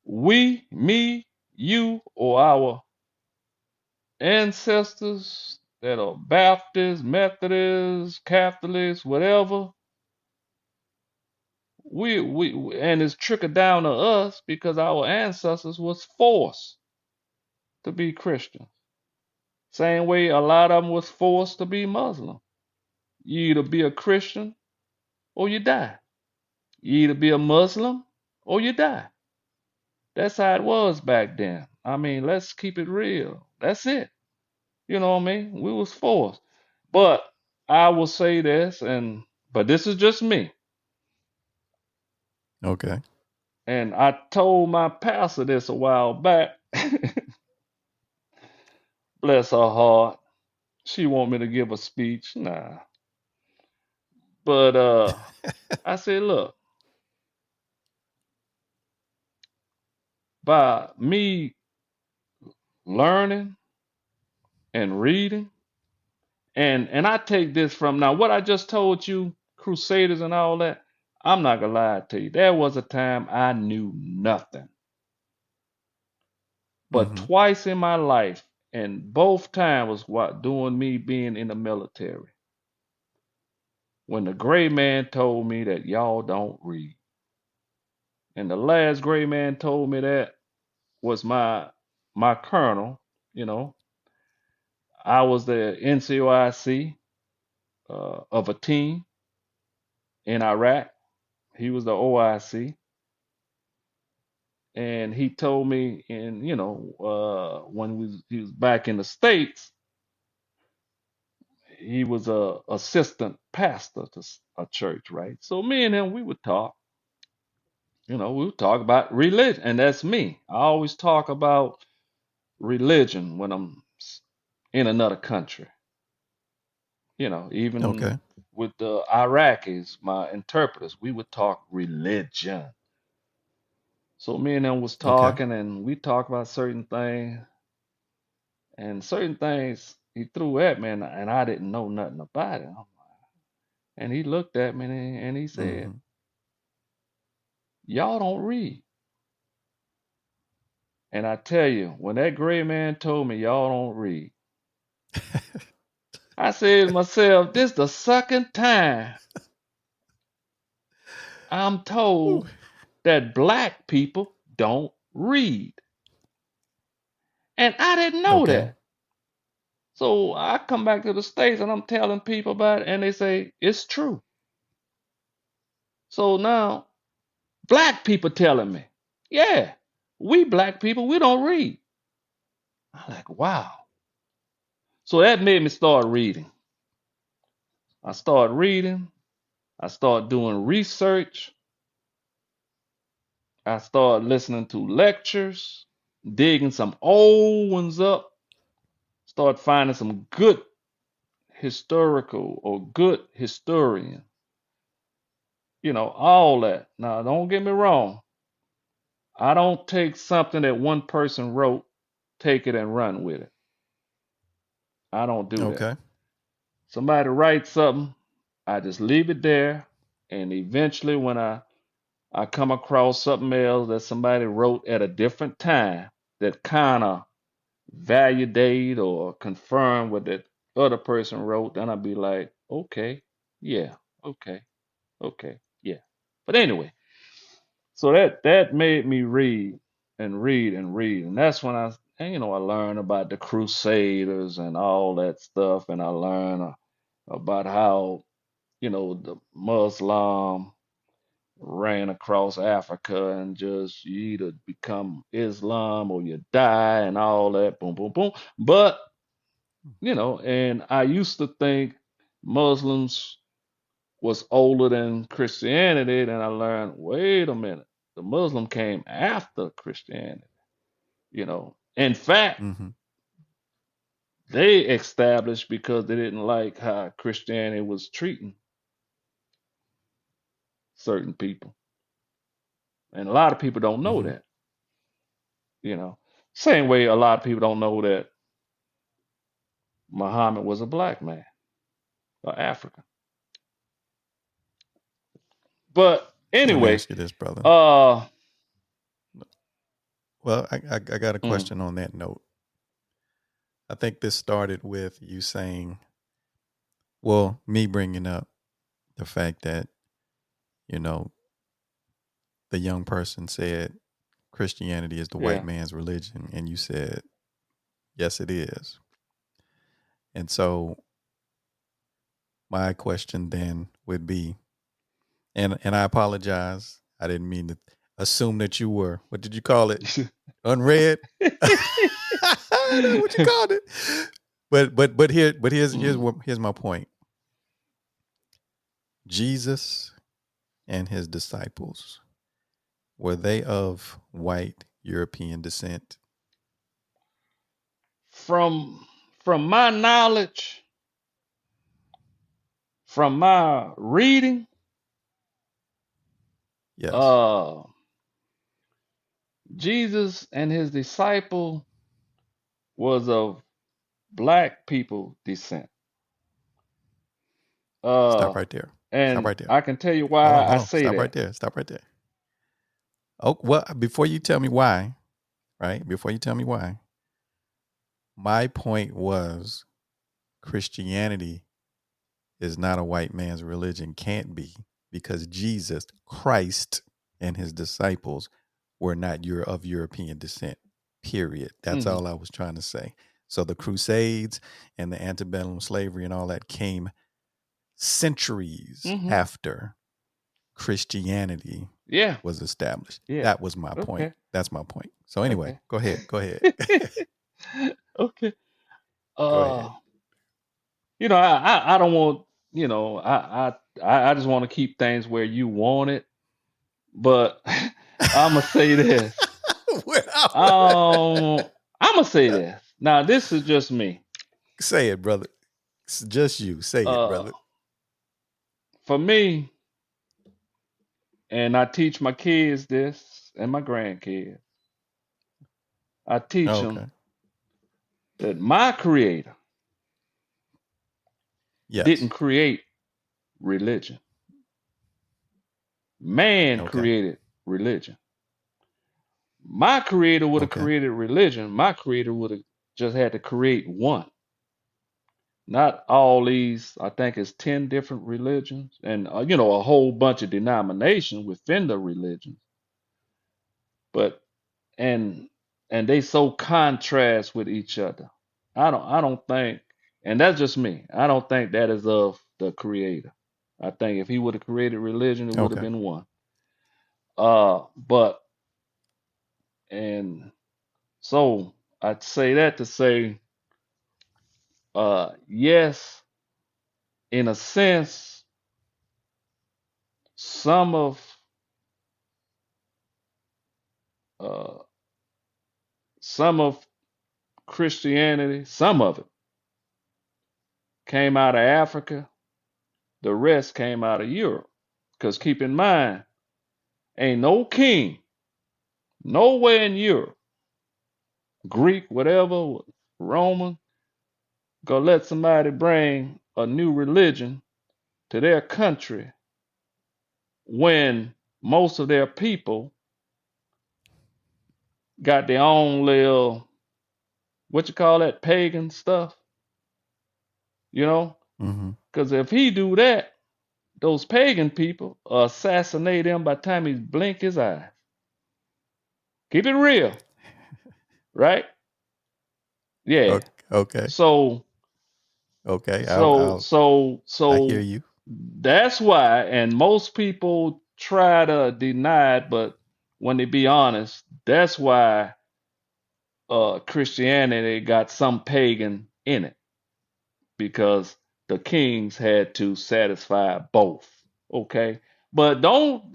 me, you, or our ancestors that are Baptists, Methodists, Catholics, whatever, and it's trickled down to us because our ancestors was forced to be Christian. Same way a lot of them was forced to be Muslim. You either be a Christian or you die. You either be a Muslim or you die. That's how it was back then. I mean, let's keep it real. That's it. You know what I mean? We was forced. But I will say this, but this is just me. Okay. And I told my pastor this a while back. Bless her heart. She want me to give a speech. Nah. But I said, look, by me learning and reading, and I take this from now what I just told you, Crusaders and all that. I'm not gonna lie to you. There was a time I knew nothing. But Mm-hmm. twice in my life, and both times was what doing me being in the military. When the gray man told me that y'all don't read. And the last gray man told me that was my colonel, you know. I was the NCOIC of a team in Iraq. He was the OIC. And he told me when he was back in the States, he was a assistant pastor to a church, right? So me and him, we would talk. We would talk about religion, and that's me. I always talk about religion when I'm in another country. Even Okay. with the Iraqis, my interpreters, we would talk religion. So me and them was Okay. talking, and we talked about certain things he threw at me, and I didn't know nothing about it. And he looked at me and he said, Mm-hmm. "Y'all don't read." And I tell you, when that gray man told me y'all don't read, I said to myself, this the second time I'm Ooh. told that black people don't read. And I didn't know Okay. that. So I come back to the States and I'm telling people about it, and they say it's true. So now black people telling me, yeah, we black people, we don't read. I'm like, wow. So that made me start reading. I started reading. I started doing research. I started listening to lectures, digging some old ones up, start finding some good historical or good historian, all that. Now, don't get me wrong. I don't take something that one person wrote, take it and run with it. I don't do that. Okay. Somebody writes something, I just leave it there, and eventually when I come across something else that somebody wrote at a different time that kind of validate or confirm what that other person wrote, then I'll be like, okay, yeah, okay, okay, yeah. But anyway, So that made me read and read and read, and that's when I learned about the Crusaders and all that stuff, and I learned about how the Muslim ran across Africa and just you either become Islam or you die and all that, boom, boom, boom. But and I used to think Muslims was older than Christianity, and I learned, wait a minute, the Muslim came after Christianity. In fact, Mm-hmm. they established because they didn't like how Christianity was treating certain people, and a lot of people don't know Mm-hmm. that. Same way a lot of people don't know that Muhammad was a black man or African. But So let me anyway, ask you this, brother. uh, Well, I got a mm, question on that note. I think this started with you saying, well, me bringing up the fact that, you know, the young person said Christianity is the white yeah, man's religion. And you said, yes, it is. And so my question then would be, and I apologize. I didn't mean to assume that you were, what did you call it? Unread? I know what you called it. Here's my point. Jesus and his disciples, were they of white European descent? from my knowledge, from my reading, Yes. uh, Jesus and his disciple was of black people descent. Stop Uh, right there. Stop and right there. I can tell you Hold on, why I hold on. say Stop right that. there. Stop right there. Oh, well, before you tell me why, right? Before you tell me why, my point was Christianity is not a white man's religion, can't be, because Jesus Christ and his disciples were not of European descent. Period. That's Hmm. all I was trying to say. So the Crusades and the antebellum slavery and all that came centuries Hmm. after Christianity Yeah. was established. Yeah. That was my point. Okay. That's my point. So anyway, Okay. go ahead. Go ahead. Okay. Go ahead. Uh, I don't want, I just want to keep things where you want it, but I'm gonna say this. Well, I'm gonna say this. Now, this is just me. say it, brother. It's just you. Say it, Uh, brother. for me, and I teach my kids this and my grandkids. I teach Okay. them that my creator Yes. didn't create religion. Man Okay. created religion. My creator would have Okay. created religion. My creator would have just had to create one. Not all these, I think it's 10 different religions and, a whole bunch of denominations within the religions. But, and, and they so contrast with each other. I don't think, and that's just me. I don't think that is of the creator. I think if he would have created religion, it would have Okay. been one. But, and so I'd say that to say, yes, in a sense, some of uh, some of Christianity, some of it came out of Africa. The rest came out of Europe. Because keep in mind, ain't no king nowhere in Europe, Greek, whatever, Roman, gonna let somebody bring a new religion to their country when most of their people got their own little, what you call that, pagan stuff, you know? Mm-hmm. Because if he do that, those pagan people assassinate him by the time he blink his eye. Keep it real, right? Yeah. Okay. So Okay. so so I hear so you. that's why, and most people try to deny it, but when they be honest, that's why Christianity got some pagan in it because the kings had to satisfy both. Okay. But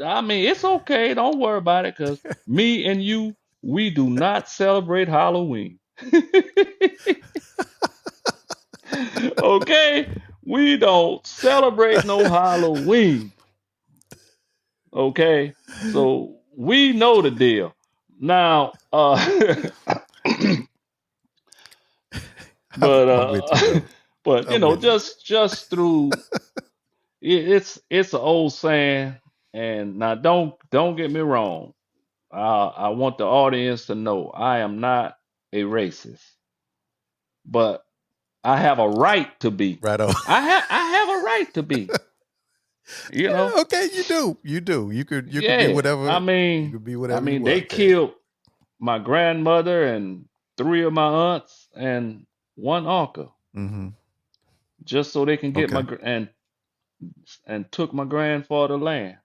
I mean, it's okay. Don't worry about it because me and you, we do not celebrate Halloween. Okay. We don't celebrate no Halloween. Okay. So we know the deal. Now, but I'm with you, brother. but I'm with you. just through it's an old saying, and now don't get me wrong. I want the audience to know I am not a racist, but I have a right to be. Right on. I have a right to be. You know, Okay, you do. You do. You could be yeah. whatever. You could be I whatever you mean, they want, man. killed my grandmother and three of my aunts and one uncle Mm-hmm. just so they can get Okay. and took my grandfather land.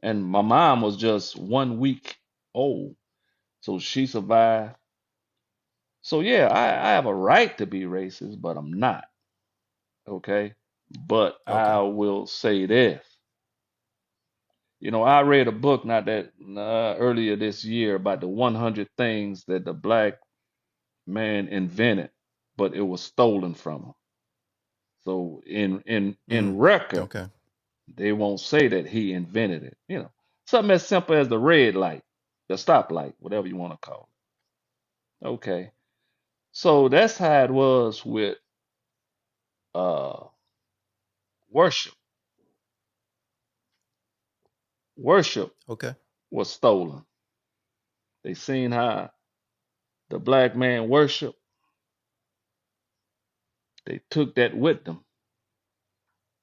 And my mom was just 1 week old, so she survived. So yeah, I have a right to be racist, but I'm not. Okay, but Okay. I will say this. I read a book not that earlier this year about the 100 things that the black man invented, but it was stolen from him. So in Mm. record, Okay. they won't say that he invented it. Something as simple as the red light, the stoplight, whatever you want to call it. Okay. So that's how it was with uh worship. Worship Okay. was stolen. They seen how the black man worship. They took that with them.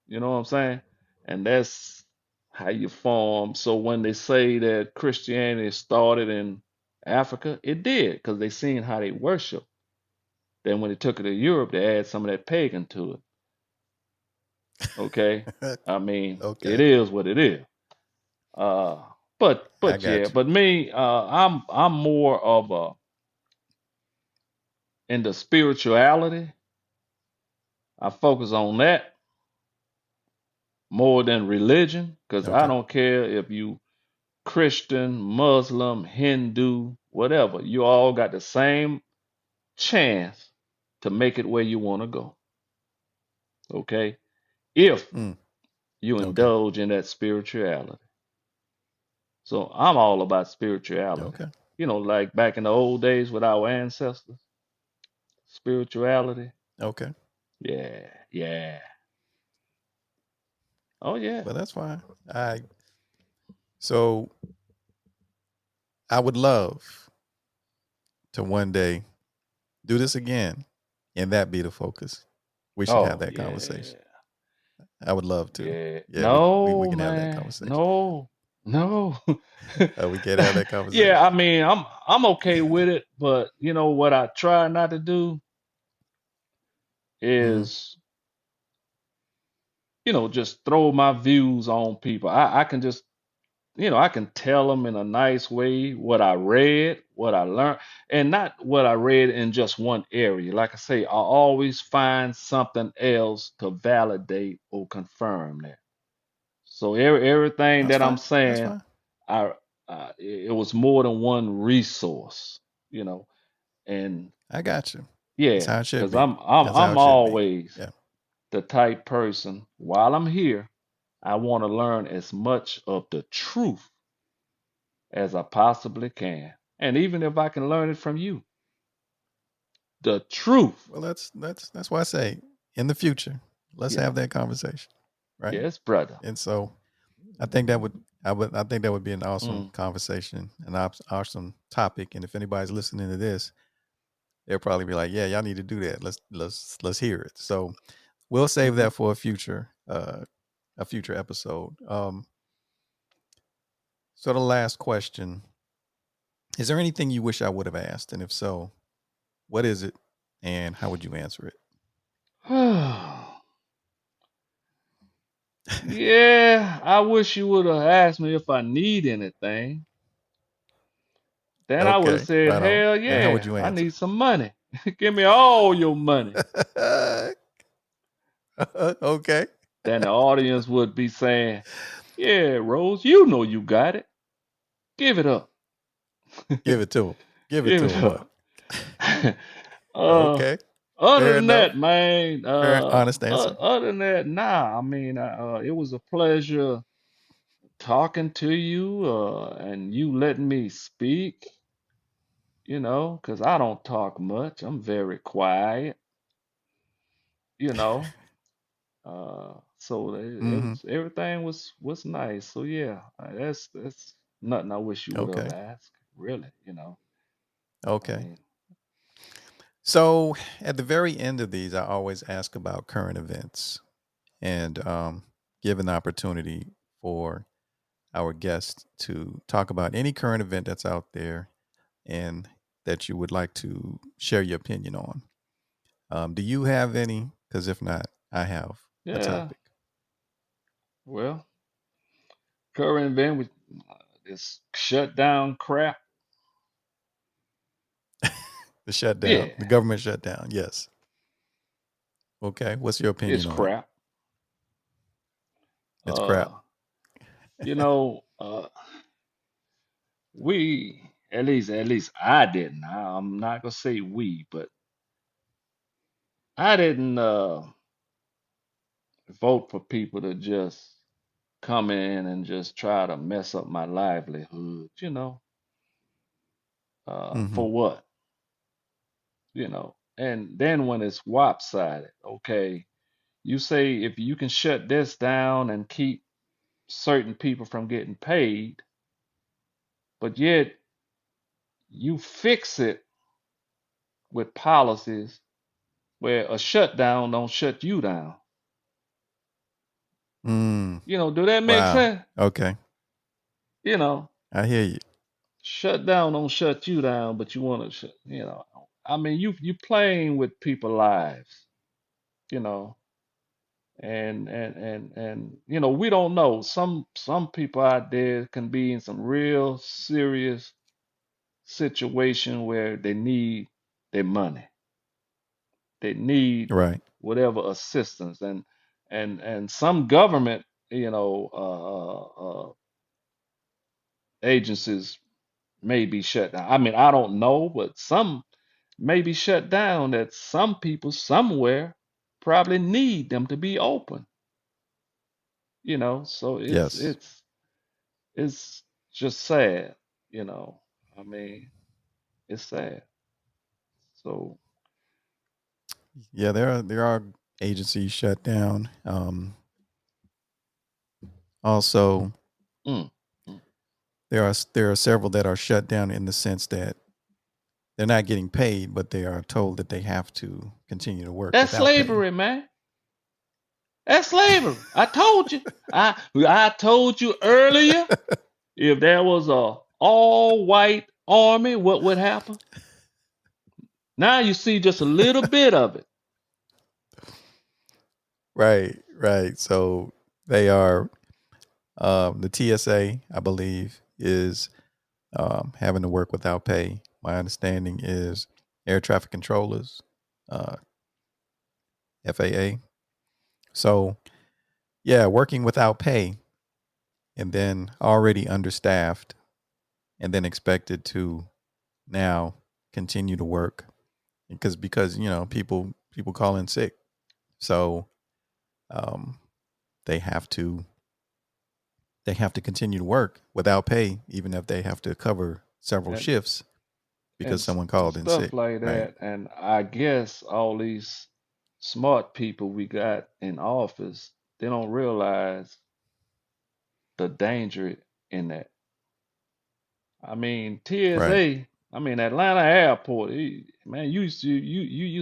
You know what I'm saying? And that's how you form. So when they say that Christianity started in Africa, it did because they seen how they worship. Then when they took it to Europe, they add some of that pagan to it. Okay. I mean, it Okay. is what it is. Uh, I but yeah, got you. but me, I'm more of a in the spirituality. I focus on that more than religion because I Okay. don't care if you Christian, Muslim, Hindu, whatever. You all got the same chance to make it where you want to go. Okay, if Mm. you Okay. indulge in that spirituality. So I'm all about spirituality. Okay. Like back in the old days with our ancestors, spirituality. Okay. Yeah, yeah. Oh yeah. Well, that's fine. I so I would love to one day do this again, and that be the focus. We should have Oh that conversation. yeah, I would love to. yeah. Yeah, we No, can have that man. conversation. No, no. We can have that Yeah, conversation. I mean, I'm okay with it, but what I try not to do Mm-hmm. is, just throw my views on people. I can just, I can tell them in a nice way what I read, what I learned, and not what I read in just one area. Like I say, I always find something else to validate or confirm that. So everything That's that I'm fine. That's saying, fine. I it was more than one resource, you know, and I got you. That's yeah, how it should because be. That's how I'm it should be. always Yeah. the type person. While I'm here, I want to learn as much of the truth as I possibly can, and even if I can learn it from you, the truth. Well, that's why I say in the future, let's Yeah, have that conversation, right? yes, brother. And so I think that would I think that would be an awesome Mm, conversation, an awesome topic. And if anybody's listening to this, they'll probably be like, "Yeah, y'all need to do that. Let's hear it." So we'll save hmm that for a future a future episode. So the last question: is there anything you wish I would have asked, and if so, what is it, and how would you answer it? Yeah, I wish you would have asked me if I need anything. Then I would have Okay, said, right on. hell And how would yeah, you I answer? need some money. Give me all your money. Okay, Then the audience would be saying, yeah, Rose, you know you got it. Give it up. give it to him. Give it Give to it him. What? up. uh, Okay, other fair than enough. that, man, Fair, honest answer. other than that, nah. I mean, it was a pleasure talking to you, and you letting me speak, 'cause I don't talk much. I'm very quiet, you know. So it Mm-hmm. was everything was nice. So yeah, that's nothing I wish you would have Okay. asked, really, I Okay. mean, So at the very end of these, I always ask about current events and give an opportunity for our guests to talk about any current event that's out there and that you would like to share your opinion on. Do you have any? Because if not, I have a yeah. topic. Well, current event with this shutdown crap. The shutdown, Yeah, the government shutdown. Yes. Okay. What's your it's opinion on it? crap. It's crap. Uh, you know, we at least I didn't. I'm not gonna say we, but I didn't vote for people to just come in and just try to mess up my livelihood. Mm-hmm. For what? And then when it's lopsided, okay, you say if you can shut this down and keep certain people from getting paid, but yet you fix it with policies where a shutdown don't shut you down. Mm. Do that make Wow. sense? Okay. You know, I hear you. shutdown don't shut you down, but you want to, I mean, you playing with people's lives, you know, and we don't know. Some people out there can be in some real serious situation where they need their money. They need Right. whatever assistance, and some government, agencies may be shut down. I mean, I don't know, but some may be shut down that some people somewhere probably need them to be open, so it's Yes. it's it's just sad, you know. I mean, it's sad. So, Yeah, there are agencies shut down. Also, mm, mm. there are several that are shut down in the sense that they're not getting paid, but they are told that they have to continue to work That's without pay. slavery, man. That's slavery. I told you. I told you earlier, if there was a all white army, what would happen? Now you see just a little bit of it. Right, right. So they are the TSA, I believe, is having to work without pay. My understanding is air traffic controllers, uh, FAA. So yeah, working without pay and then already understaffed and then expected to now continue to work because people call in sick, so um, they have to continue to work without pay even if they have to cover several And shifts and because someone called in stuff sick, like right? that. And I guess all these smart people we got in office, they don't realize the danger in that. I mean, Right. TSA, I mean Atlanta airport, man, you used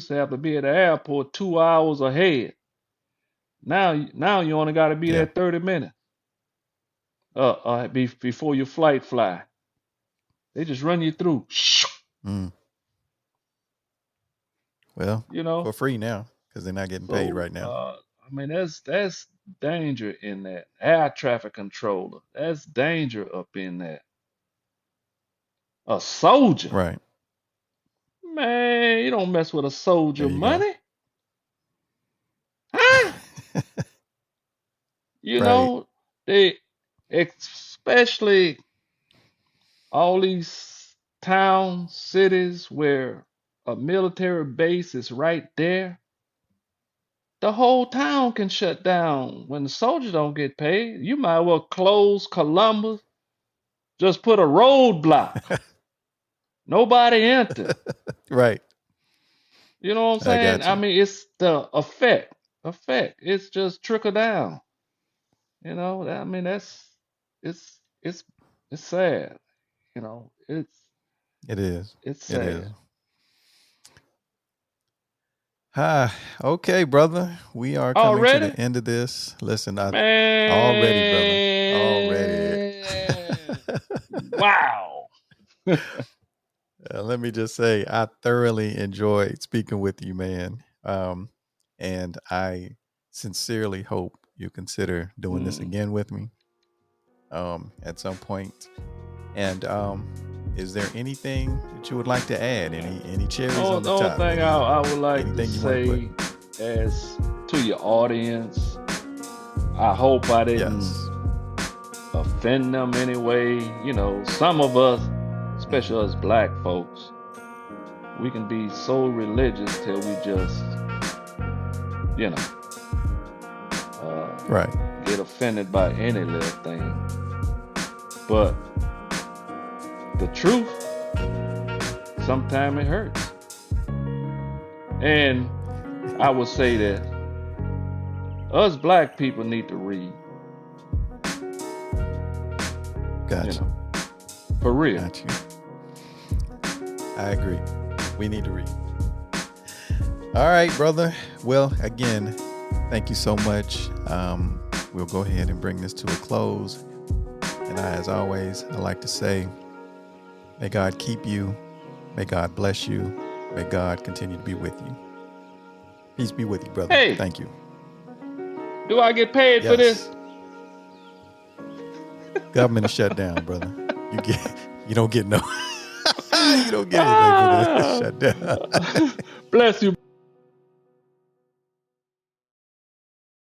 to have to be at the airport 2 hours ahead Now you only got to be Yeah. there 30 minutes. Before your flight fly, they just run you through. Mm. Well, You know. for free now because they're not getting paid So right now. I mean that's danger in that. Air traffic controller. That's danger up in that. A soldier. Right. Man, you don't mess with a soldier There you go. money. Huh? You Right. know, they especially all these towns, cities where a military base is right there. The whole town can shut down when the soldiers don't get paid. You might well close Columbus, just put a roadblock. Nobody enter. Right. You know what I'm I saying? got I you. mean, it's the effect. Effect. It's just trickle down. You know, I mean it's it's it's sad. You know, It is. it's It is. sad. Okay, brother. We are coming to Already? the end of this. Listen, I already, brother. Already. Man. Wow. Let me just say, I thoroughly enjoyed speaking with you, man. And I sincerely hope you consider doing this Mm. again with me at some point. And is there anything that you would like to add? Any cherries on The the only top? thing I would like to anything you want to say as to your audience, I hope I didn't Yes. offend them anyway. You know, some of us, especially us black folks, we can be so religious till we just, you know, Right. get offended by any little thing. But the truth, sometimes it hurts. And I would say that us black people need to read. Got You you. know, for real. Got you. I agree. We need to read. All right, brother. Well, again, thank you so much. We'll go ahead and bring this to a close. And as always, I like to say, may God keep you. May God bless you. May God continue to be with you. Peace be with you, brother. Hey. Thank you. Do I get paid for this? Government is shut down, brother. You don't get no. You don't get anything for this shut down. Bless you.